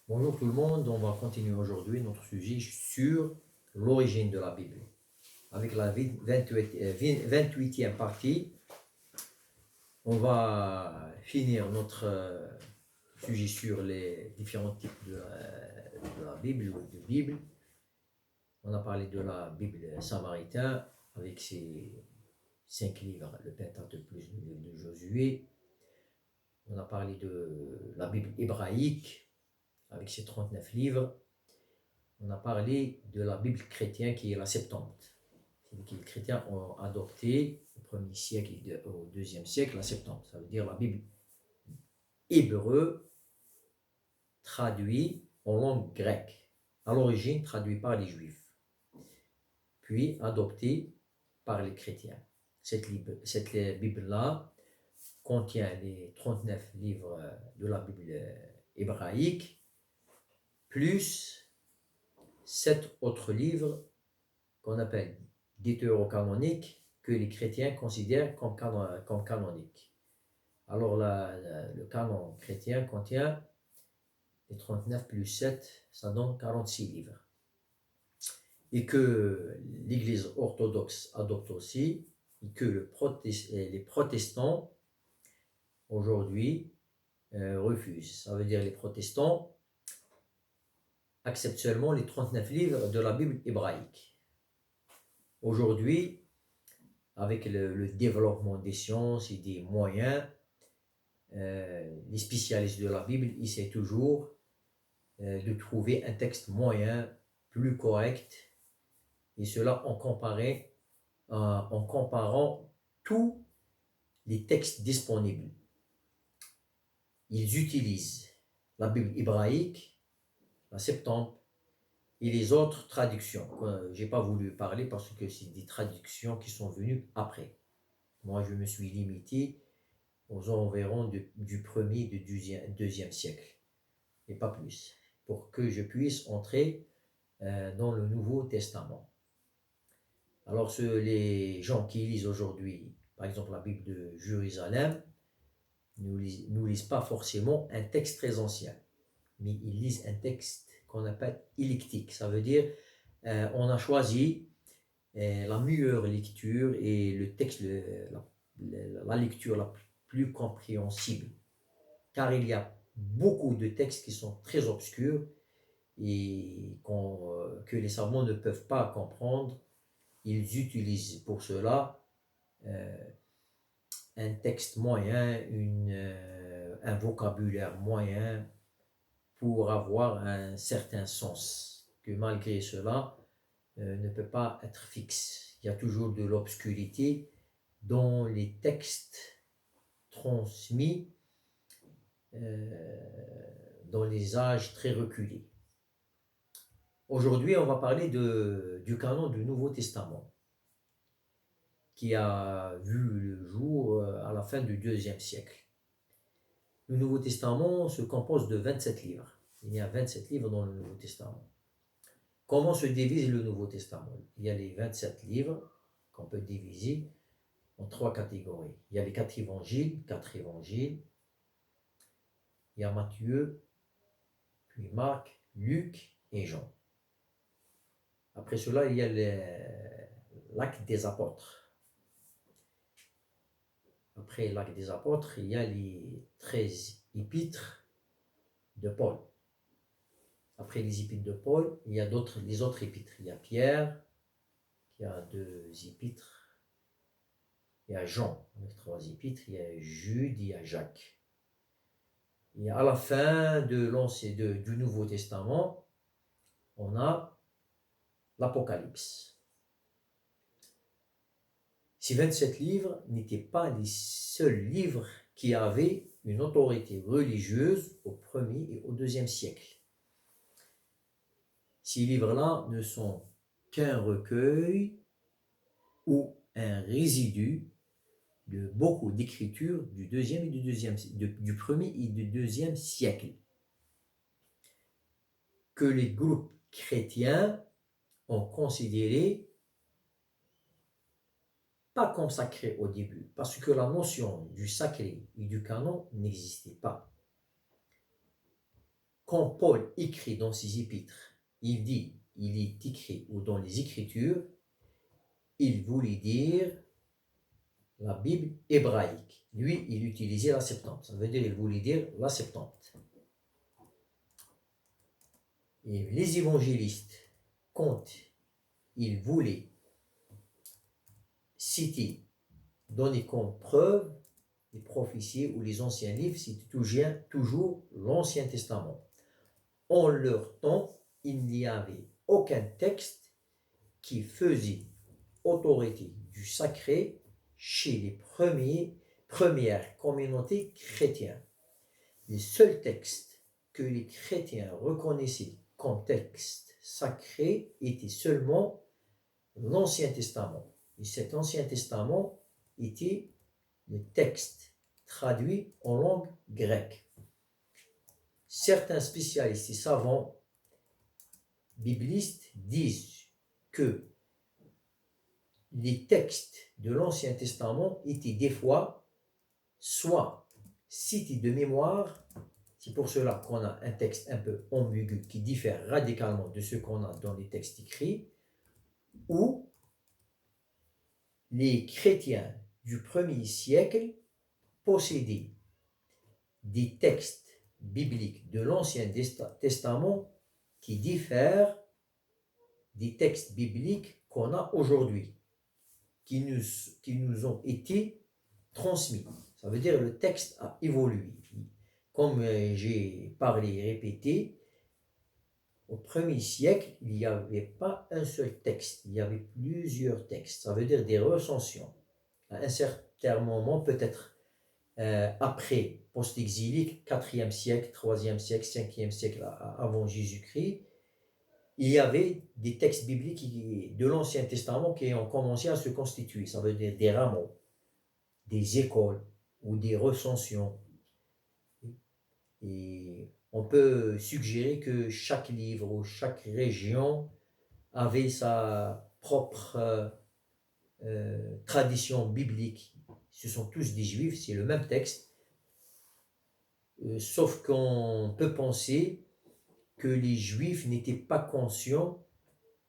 Bonjour tout le monde, on va continuer aujourd'hui notre sujet sur l'origine de la Bible. Avec la 28e partie, on va finir notre sujet sur les différents types de la Bible ou de Bible. On a parlé de la Bible samaritain avec ses 5 livres, le Pentateuque plus le livre de Josué. On a parlé de la Bible hébraïque avec ses 39 livres. On a parlé de la Bible chrétienne qui est la Septante. C'est-à-dire que les chrétiens ont adopté au 1er siècle et au 2e siècle la Septante. Ça veut dire la Bible hébreu traduite en langue grecque. À l'origine, traduit par les Juifs, puis adoptée par les chrétiens. Cette Bible-là contient les 39 livres de la Bible hébraïque, plus 7 autres livres qu'on appelle deutérocanoniques, que les chrétiens considèrent comme canoniques. Alors le canon chrétien contient les 39 plus 7, ça donne 46 livres. Et que l'Église orthodoxe adopte aussi, et que les protestants aujourd'hui refusent. Ça veut dire les protestants acceptent seulement les 39 livres de la Bible hébraïque. Aujourd'hui, avec le développement des sciences et des moyens, les spécialistes de la Bible essaient toujours de trouver un texte moyen, plus correct, et cela en comparant tous les textes disponibles. Ils utilisent la Bible hébraïque, la Septante, et les autres traductions. Je n'ai pas voulu parler parce que c'est des traductions qui sont venues après. Moi, je me suis limité aux environs du 1er et du 2e siècle, et pas plus, pour que je puisse entrer dans le Nouveau Testament. Alors, les gens qui lisent aujourd'hui, par exemple la Bible de Jérusalem, ne lisent pas forcément un texte très ancien, mais ils lisent un texte qu'on appelle électique. Ça veut dire on a choisi la meilleure lecture et le texte, la lecture la plus compréhensible. Car il y a beaucoup de textes qui sont très obscurs et que les savants ne peuvent pas comprendre. Ils utilisent pour cela un texte moyen, un vocabulaire moyen pour avoir un certain sens, que malgré cela ne peut pas être fixe. Il y a toujours de l'obscurité dans les textes transmis dans les âges très reculés. Aujourd'hui, on va parler du canon du Nouveau Testament, qui a vu le jour à la fin du 2e siècle. Le Nouveau Testament se compose de 27 livres. Il y a 27 livres dans le Nouveau Testament. Comment se divise le Nouveau Testament? Il y a les 27 livres qu'on peut diviser en 3 catégories. Il y a les 4 évangiles. Il y a Matthieu, puis Marc, Luc et Jean. Après cela, il y a l'acte des apôtres. Après l'acte des apôtres, il y a les 13 épîtres de Paul. Après les épîtres de Paul, il y a les autres épîtres. Il y a Pierre, qui a 2 épîtres. Il y a Jean, avec 3 épîtres. Il y a Jude, il y a Jacques. Et à la fin du Nouveau Testament, on a l'Apocalypse. Ces 27 livres n'étaient pas les seuls livres qui avaient une autorité religieuse au 1er et au 2e siècle. Ces livres-là ne sont qu'un recueil ou un résidu de beaucoup d'écritures du 1er et du 2e siècle, que les groupes chrétiens ont considéré pas comme sacré au début, parce que la notion du sacré et du canon n'existait pas. quand Paul écrit dans ses épîtres, il est écrit, ou dans les Écritures, il voulait dire la Bible hébraïque. Lui, il utilisait la Septante. Ça veut dire qu'il voulait dire la Septante. Et les évangélistes, quand ils voulaient citer, donner comme preuve les prophéties ou les anciens livres, c'était toujours l'Ancien Testament. En leur temps, il n'y avait aucun texte qui faisait autorité du sacré chez les premières communautés chrétiennes. Les seuls textes que les chrétiens reconnaissaient comme textes sacrés étaient seulement l'Ancien Testament. Et cet Ancien Testament était le texte traduit en langue grecque. Certains spécialistes et savants biblistes disent que les textes de l'Ancien Testament étaient des fois soit cités de mémoire, c'est pour cela qu'on a un texte un peu ambigu qui diffère radicalement de ce qu'on a dans les textes écrits, ou les chrétiens du 1er siècle possédaient des textes bibliques de l'Ancien Testament qui diffèrent des textes bibliques qu'on a aujourd'hui, qui nous ont été transmis. Ça veut dire que le texte a évolué. Comme j'ai parlé et répété, au 1er siècle, il n'y avait pas un seul texte, il y avait plusieurs textes. Ça veut dire des recensions. À un certain moment, peut-être après, post-exilique, 4e siècle, 3e siècle, 5e siècle avant Jésus-Christ, il y avait des textes bibliques de l'Ancien Testament qui ont commencé à se constituer. Ça veut dire des rameaux, des écoles ou des recensions. Et on peut suggérer que chaque livre ou chaque région avait sa propre tradition biblique. Ce sont tous des juifs, c'est le même texte. Sauf qu'on peut penser que les juifs n'étaient pas conscients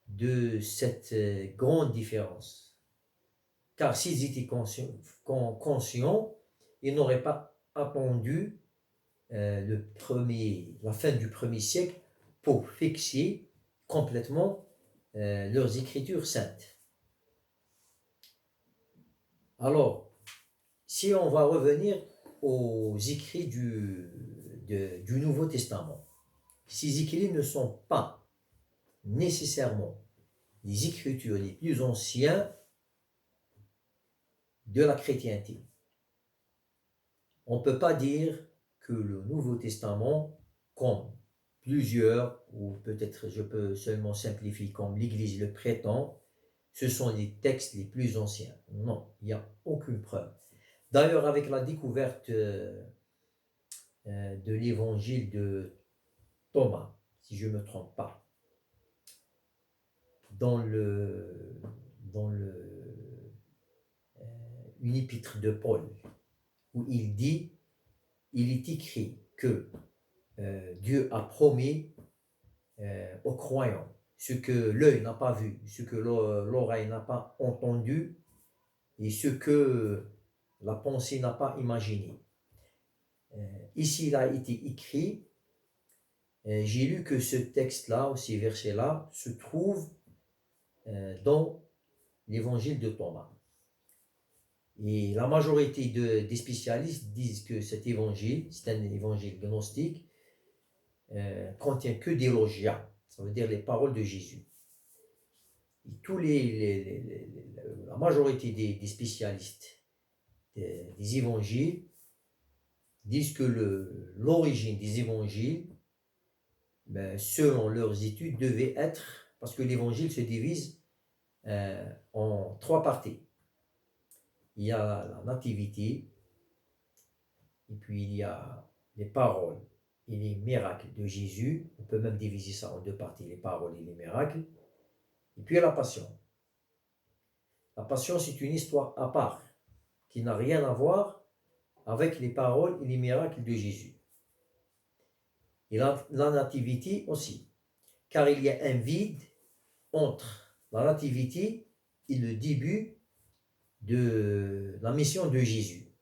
de cette grande différence. Car s'ils étaient conscients, ils n'auraient pas attendu la fin du 1er siècle pour fixer complètement leurs écritures saintes. Alors, si on va revenir aux écrits du Nouveau Testament, ces écrits ne sont pas nécessairement les écritures les plus anciennes de la chrétienté. On ne peut pas dire que le Nouveau Testament, comme plusieurs, ou peut-être je peux seulement simplifier comme l'Église le prétend, ce sont les textes les plus anciens. Non, il n'y a aucune preuve. D'ailleurs, avec la découverte de l'évangile de Thomas, si je ne me trompe pas, dans une épître de Paul, où il dit, il est écrit que Dieu a promis aux croyants ce que l'œil n'a pas vu, ce que l'oreille n'a pas entendu et ce que la pensée n'a pas imaginé. Ici, il a été écrit, j'ai lu que ce texte-là, ou ces versets-là, se trouve dans l'évangile de Thomas. Et la majorité des spécialistes disent que cet évangile, c'est un évangile gnostique, contient que des logia, ça veut dire les paroles de Jésus. Et la majorité des spécialistes des évangiles disent que l'origine des évangiles, selon leurs études, devait être, parce que l'évangile se divise en 3 parties. Il y a la nativité, et puis il y a les paroles et les miracles de Jésus. On peut même diviser ça en 2 parties, les paroles et les miracles. Et puis il y a la passion. La passion, c'est une histoire à part, qui n'a rien à voir avec les paroles et les miracles de Jésus. et la nativité aussi. Car il y a un vide entre la nativité et le début de la mission de Jésus.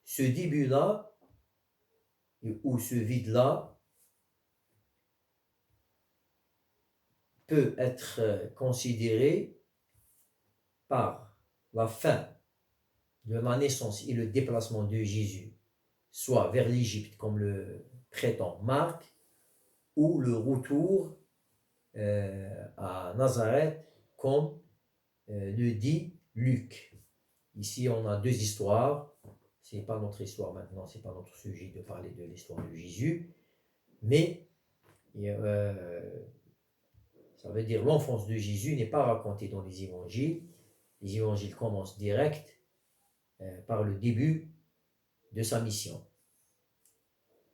Ce début-là, ou ce vide-là, peut être considéré par la fin de la naissance et le déplacement de Jésus, soit vers l'Égypte, comme le prétend Marc, ou le retour à Nazareth, comme le dit Luc. Ici, on a deux histoires. Ce n'est pas notre histoire maintenant, ce n'est pas notre sujet de parler de l'histoire de Jésus, mais ça veut dire l'enfance de Jésus n'est pas racontée dans les évangiles. Les évangiles commencent direct par le début de sa mission.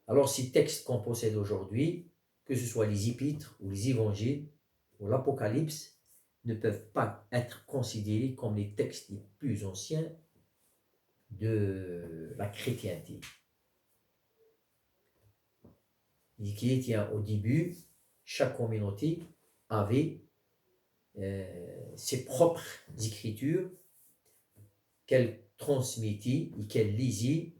Alors, ces textes qu'on possède aujourd'hui, que ce soit les épîtres ou les évangiles ou l'Apocalypse, ne peuvent pas être considérés comme les textes les plus anciens de la chrétienté. Les chrétiens, au début, chaque communauté avait ses propres écritures qu'elle transmettait et qu'elle lisait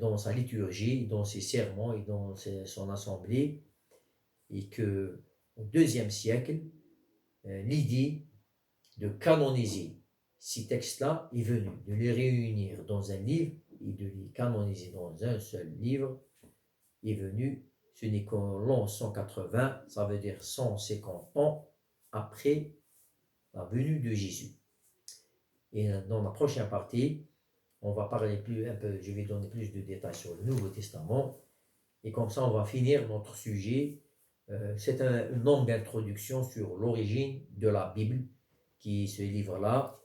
dans sa liturgie, dans ses sermons et dans son assemblée, et que au IIe siècle, l'idée de canoniser ces textes-là est venue, de les réunir dans un livre et de les canoniser dans un seul livre est venue. Ce n'est qu'en l'an 180, ça veut dire 150 ans après la venue de Jésus. Et dans la prochaine partie, on va parler un peu, je vais donner plus de détails sur le Nouveau Testament. Et comme ça, on va finir notre sujet. C'est une longue introduction sur l'origine de la Bible, qui est ce livre-là.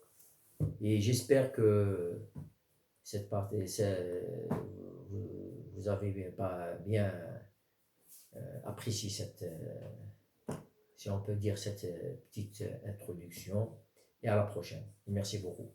Et j'espère que cette partie, vous avez bien apprécié cette, si on peut dire, cette petite introduction. Et à la prochaine. Merci beaucoup.